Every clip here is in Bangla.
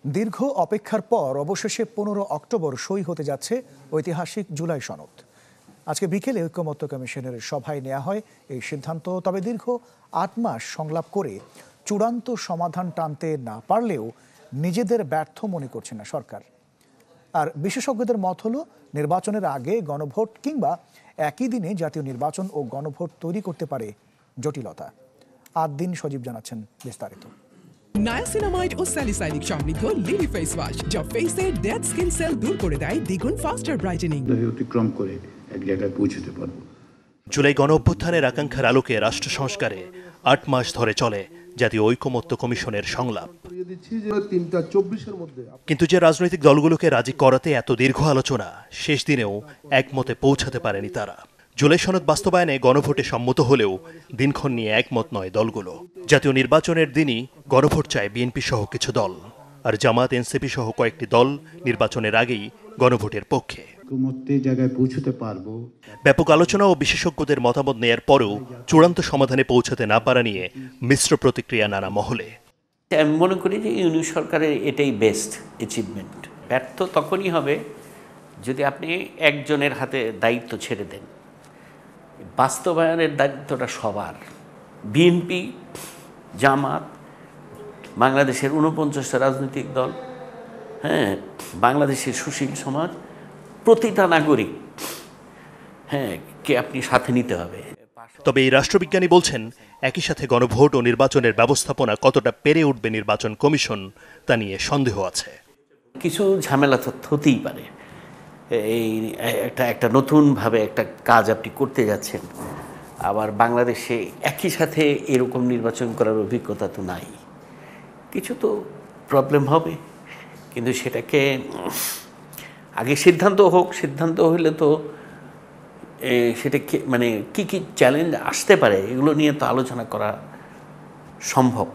দীর্ঘ অপেক্ষার পর অবশেষে 15 অক্টোবর সই হতে যাচ্ছে ঐতিহাসিক জুলাই সনদ। আজকে বিকেলে ঐক্যমত্য কমিশনের সভায় নেওয়া হয় এই সিদ্ধান্ত। তবে দীর্ঘ 8 মাস সংলাপ করে চূড়ান্ত সমাধান টানতে না পারলেও নিজেদের ব্যর্থ মনে করছে না সরকার। আর বিশেষজ্ঞদের মত হলো নির্বাচনের আগে গণভোট কিংবা একই দিনে জাতীয় নির্বাচন ও গণভোট তৈরি করতে পারে জটিলতা। আদ্দিন সজীব জানাচ্ছেন বিস্তারিত। নায়াসিনামাইড ও স্যালিসাইলিক সমৃদ্ধ লিলি ফেস ওয়াশ যা ফেসের ডেড স্কিন সেল দূর করে দেয় দ্বিগুণ ফাস্টার ব্রাইটেনিং। অতিক্রম করে এক জায়গায় পৌঁছতে পারবো। জুলাই গণঅভ্যুত্থানের আকাঙ্ক্ষার আলোকে রাষ্ট্র সংস্কারে 8 মাস ধরে চলে জাতীয় ঐকমত্য কমিশনের সংলাপ। কিন্তু যে রাজনৈতিক দলগুলোকে রাজি করাতে এত দীর্ঘ আলোচনা, শেষ দিনেও একমতে পৌঁছাতে পারেনি তারা। জুলাই সনদ বাস্তবায়নে গণভোটে সম্মত হলেও দিনক্ষণ নিয়ে একমত নয় দলগুলো। জাতীয় নির্বাচনের দিনই গণভোট চায় বিএনপি সহ কিছু দল, আর জামাত, এনসিপি সহ কয়েকটি দল নির্বাচনের আগেই গণভোটের পক্ষে। জায়গায় পৌঁছতে পারবো। ব্যাপক আলোচনা ও বিশেষজ্ঞদের মতামত নেয়ার পরেও চূড়ান্ত সমাধানে পৌঁছাতে না পারা নিয়ে মিশ্র প্রতিক্রিয়া নানা মহলে। আমি মনে করি যে ইউনিট সরকারের এটাই বেস্ট অ্যাচিভমেন্ট। ব্যর্থ তখনই হবে যদি আপনি একজনের হাতে দায়িত্ব ছেড়ে দেন। বাস্তবায়নের দায়িত্বটা সবার। বিএনপি, জামাত, বাংলাদেশের 49টা রাজনৈতিক দল, বাংলাদেশের সুশীল সমাজ, প্রতিটা নাগরিক কে আপনি সাথে নিতে হবে। তবে এই রাষ্ট্রবিজ্ঞানী বলছেন, একই সাথে গণভোট ও নির্বাচনের ব্যবস্থাপনা কতটা পেরে উঠবে নির্বাচন কমিশন তা নিয়ে সন্দেহ আছে। কিছু ঝামেলা হতেই পারে। এই একটা নতুনভাবে একটা কাজ আপনি করতে যাচ্ছেন, আবার বাংলাদেশে একই সাথে এরকম নির্বাচন করার অভিজ্ঞতা তো নাই। কিছু তো প্রবলেম হবে, কিন্তু সেটাকে আগে সিদ্ধান্ত হোক। সিদ্ধান্ত হইলে তো সেটা মানে কি কি চ্যালেঞ্জ আসতে পারে এগুলো নিয়ে তো আলোচনা করা সম্ভব।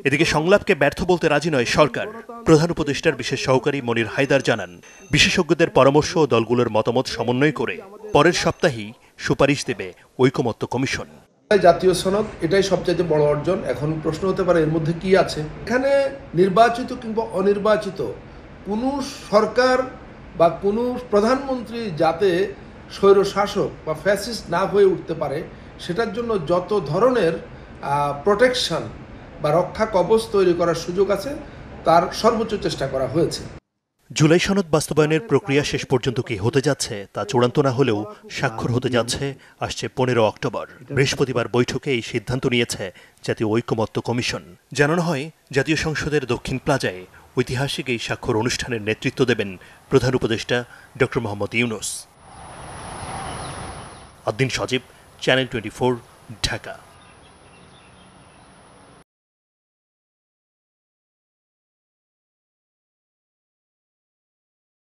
এদিকে সংলাপকে ব্যর্থ বলতে রাজি নয় সরকার। প্রধান উপদেষ্টার বিশেষ সহকারী মনির হায়দার জানান, বিশেষজ্ঞদের পরামর্শ ও দলগুলোর মতামত সমন্বয় করে পরের সপ্তাহেই সুপারিশ দেবে ঐকমত্য কমিশন। জাতীয় সনদ এটাই সবচেয়ে বড় অর্জন। এখন প্রশ্ন হতে পারে এর মধ্যে কি আছে। এখানে নির্বাচিত কিংবা অনির্বাচিত কোনো সরকার বা কোনো প্রধানমন্ত্রী যাতে স্বৈরশাসক বা ফ্যাসিস্ট না হয়ে উঠতে পারে, সেটার জন্য যত ধরনের প্রোটেকশন বা রক্ষা কবচ তৈরি করার সুযোগ আছে তার সর্বোচ্চ চেষ্টা করা হয়েছে। জুলাই সনদ বাস্তবায়নের প্রক্রিয়া শেষ পর্যন্ত কি হতে যাচ্ছে তা চূড়ান্ত না হলেও স্বাক্ষর হতে যাচ্ছে আসছে 15 অক্টোবর। বৃহস্পতিবার বৈঠকে এই সিদ্ধান্ত নিয়েছে জাতীয় ঐকমত্য কমিশন। জানানো হয়, জাতীয় সংসদের দক্ষিণ প্লাজায় ঐতিহাসিক এই স্বাক্ষর অনুষ্ঠানের নেতৃত্ব দেবেন প্রধান উপদেষ্টা ডক্টর মোহাম্মদ ইউনূস। আদ্দিন সজীব, চ্যানেল 24, ঢাকা।